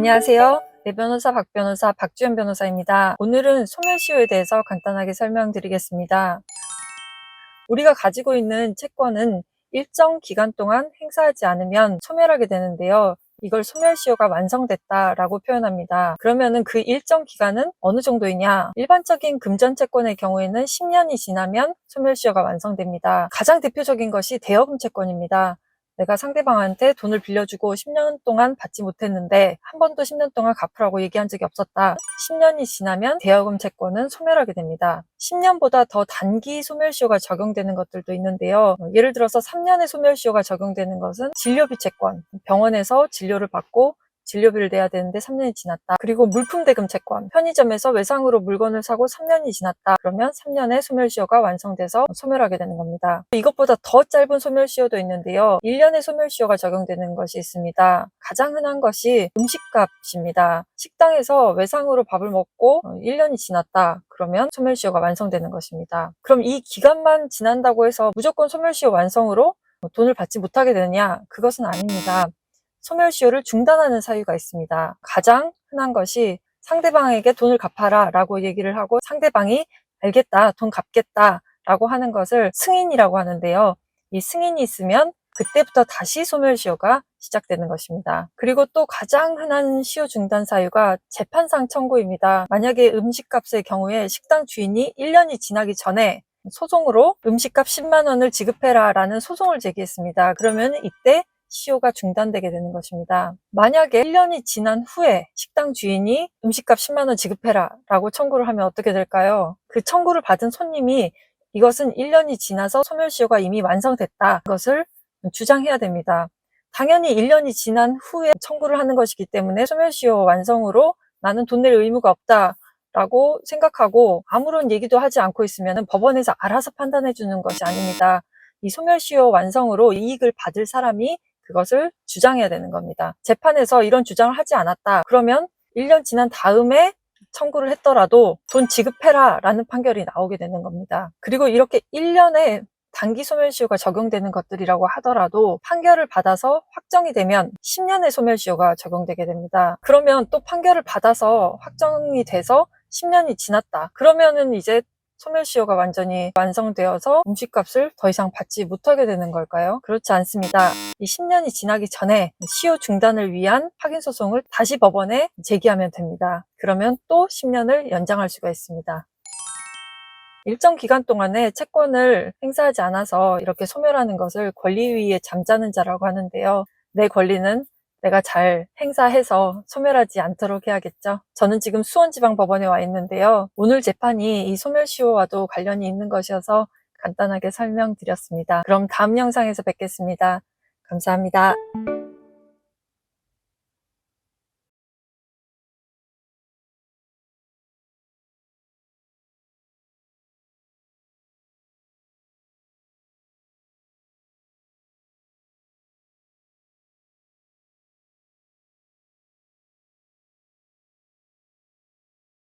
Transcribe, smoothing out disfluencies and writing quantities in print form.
안녕하세요. 내 변호사 박주연 변호사입니다. 오늘은 소멸시효에 대해서 간단하게 설명드리겠습니다. 우리가 가지고 있는 채권은 일정 기간 동안 행사하지 않으면 소멸하게 되는데요. 이걸 소멸시효가 완성됐다라고 표현합니다. 그러면은 그 일정 기간은 어느 정도이냐? 일반적인 금전채권의 경우에는 10년이 지나면 소멸시효가 완성됩니다. 가장 대표적인 것이 대여금 채권입니다. 내가 상대방한테 돈을 빌려주고 10년 동안 받지 못했는데 한 번도 10년 동안 갚으라고 얘기한 적이 없었다. 10년이 지나면 대여금 채권은 소멸하게 됩니다. 10년보다 더 단기 소멸시효가 적용되는 것들도 있는데요. 예를 들어서 3년의 소멸시효가 적용되는 것은 진료비 채권, 병원에서 진료를 받고 진료비를 내야 되는데 3년이 지났다. 그리고 물품대금 채권, 편의점에서 외상으로 물건을 사고 3년이 지났다. 그러면 3년의 소멸시효가 완성돼서 소멸하게 되는 겁니다. 이것보다 더 짧은 소멸시효도 있는데요. 1년의 소멸시효가 적용되는 것이 있습니다. 가장 흔한 것이 음식값입니다. 식당에서 외상으로 밥을 먹고 1년이 지났다. 그러면 소멸시효가 완성되는 것입니다. 그럼 이 기간만 지난다고 해서 무조건 소멸시효 완성으로 돈을 받지 못하게 되느냐? 그것은 아닙니다. 소멸시효를 중단하는 사유가 있습니다. 가장 흔한 것이 상대방에게 돈을 갚아라 라고 얘기를 하고 상대방이 알겠다, 돈 갚겠다 라고 하는 것을 승인이라고 하는데요. 이 승인이 있으면 그때부터 다시 소멸시효가 시작되는 것입니다. 그리고 또 가장 흔한 시효 중단 사유가 재판상 청구입니다. 만약에 음식값의 경우에 식당 주인이 1년이 지나기 전에 소송으로 음식값 10만 원을 지급해라 라는 소송을 제기했습니다. 그러면 이때 시효가 중단되게 되는 것입니다. 만약에 1년이 지난 후에 식당 주인이 음식값 10만 원 지급해라 라고 청구를 하면 어떻게 될까요? 그 청구를 받은 손님이 이것은 1년이 지나서 소멸시효가 이미 완성됐다 것을 주장해야 됩니다. 당연히 1년이 지난 후에 청구를 하는 것이기 때문에 소멸시효 완성으로 나는 돈 낼 의무가 없다 라고 생각하고 아무런 얘기도 하지 않고 있으면 법원에서 알아서 판단해 주는 것이 아닙니다. 이 소멸시효 완성으로 이익을 받을 사람이 그것을 주장해야 되는 겁니다. 재판에서 이런 주장을 하지 않았다. 그러면 1년 지난 다음에 청구를 했더라도 돈 지급해라 라는 판결이 나오게 되는 겁니다. 그리고 이렇게 1년에 단기 소멸시효가 적용되는 것들이라고 하더라도 판결을 받아서 확정이 되면 10년의 소멸시효가 적용되게 됩니다. 그러면 또 판결을 받아서 확정이 돼서 10년이 지났다. 그러면은 이제 소멸시효가 완전히 완성되어서 음식값을 더 이상 받지 못하게 되는 걸까요? 그렇지 않습니다. 이 10년이 지나기 전에 시효 중단을 위한 확인소송을 다시 법원에 제기하면 됩니다. 그러면 또 10년을 연장할 수가 있습니다. 일정 기간 동안에 채권을 행사하지 않아서 이렇게 소멸하는 것을 권리위에 잠자는 자라고 하는데요. 내 권리는 내가 잘 행사해서 소멸하지 않도록 해야겠죠. 저는 지금 수원지방법원에 와 있는데요. 오늘 재판이 이 소멸시효와도 관련이 있는 것이어서 간단하게 설명드렸습니다. 그럼 다음 영상에서 뵙겠습니다. 감사합니다.